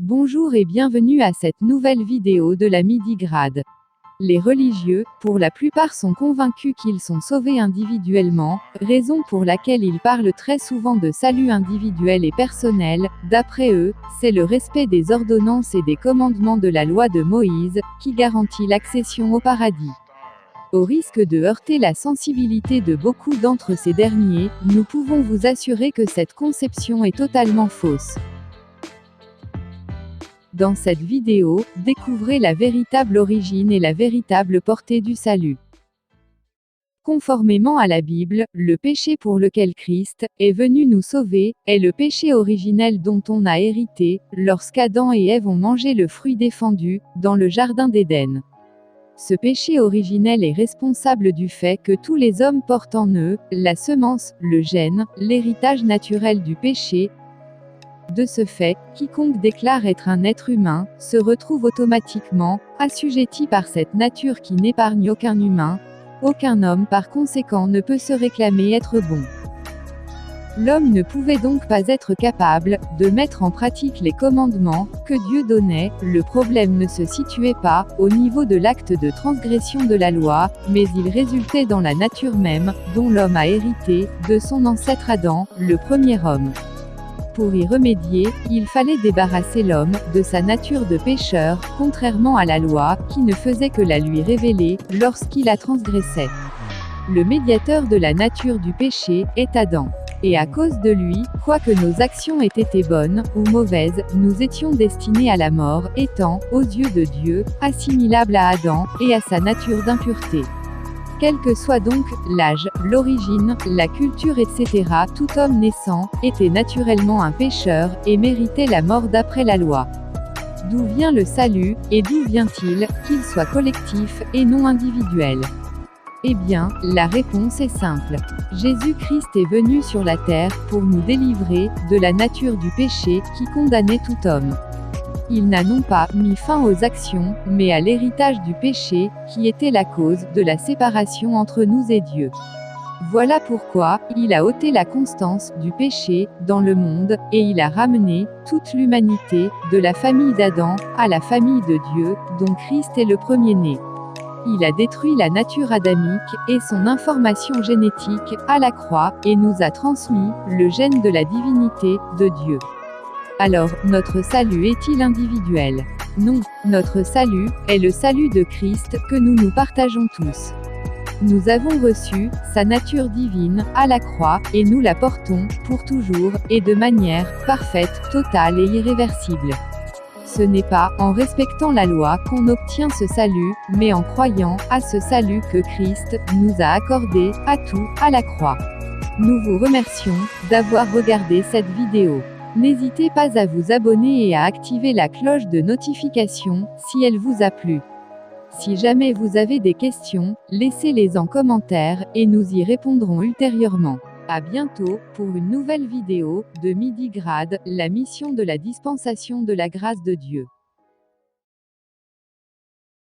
Bonjour et bienvenue à cette nouvelle vidéo de la Midi Grade. Les religieux, pour la plupart, sont convaincus qu'ils sont sauvés individuellement, raison pour laquelle ils parlent très souvent de salut individuel et personnel. D'après eux, c'est le respect des ordonnances et des commandements de la loi de Moïse, qui garantit l'accession au paradis. Au risque de heurter la sensibilité de beaucoup d'entre ces derniers, nous pouvons vous assurer que cette conception est totalement fausse. Dans cette vidéo, découvrez la véritable origine et la véritable portée du salut. Conformément à la Bible, le péché pour lequel Christ est venu nous sauver est le péché originel dont on a hérité lorsqu'Adam et Ève ont mangé le fruit défendu dans le jardin d'Éden. Ce péché originel est responsable du fait que tous les hommes portent en eux la semence, le gène, l'héritage naturel du péché. De ce fait, quiconque déclare être un être humain, se retrouve automatiquement assujetti par cette nature qui n'épargne aucun humain. Aucun homme par conséquent ne peut se réclamer être bon. L'homme ne pouvait donc pas être capable de mettre en pratique les commandements que Dieu donnait. Le problème ne se situait pas au niveau de l'acte de transgression de la loi, mais il résultait dans la nature même, dont l'homme a hérité, de son ancêtre Adam, le premier homme. Pour y remédier, il fallait débarrasser l'homme de sa nature de pécheur, contrairement à la loi, qui ne faisait que la lui révéler lorsqu'il la transgressait. Le médiateur de la nature du péché est Adam. Et à cause de lui, quoique nos actions aient été bonnes ou mauvaises, nous étions destinés à la mort, étant, aux yeux de Dieu, assimilables à Adam et à sa nature d'impureté. Quel que soit donc l'âge, l'origine, la culture, etc., tout homme naissant était naturellement un pécheur et méritait la mort d'après la loi. D'où vient le salut, et d'où vient-il, qu'il soit collectif et non individuel? Eh bien, la réponse est simple. Jésus-Christ est venu sur la terre pour nous délivrer de la nature du péché qui condamnait tout homme. Il n'a non pas mis fin aux actions, mais à l'héritage du péché, qui était la cause de la séparation entre nous et Dieu. Voilà pourquoi il a ôté la constance du péché dans le monde, et il a ramené toute l'humanité, de la famille d'Adam à la famille de Dieu, dont Christ est le premier-né. Il a détruit la nature adamique et son information génétique à la croix, et nous a transmis le gène de la divinité de Dieu. Alors, notre salut est-il individuel? Non, notre salut est le salut de Christ que nous partageons tous. Nous avons reçu sa nature divine à la croix, et nous la portons pour toujours, et de manière parfaite, totale et irréversible. Ce n'est pas en respectant la loi qu'on obtient ce salut, mais en croyant à ce salut que Christ nous a accordé à tout à la croix. Nous vous remercions d'avoir regardé cette vidéo. N'hésitez pas à vous abonner et à activer la cloche de notification si elle vous a plu. Si jamais vous avez des questions, laissez-les en commentaire et nous y répondrons ultérieurement. À bientôt pour une nouvelle vidéo de Midi Grade, la mission de la dispensation de la grâce de Dieu.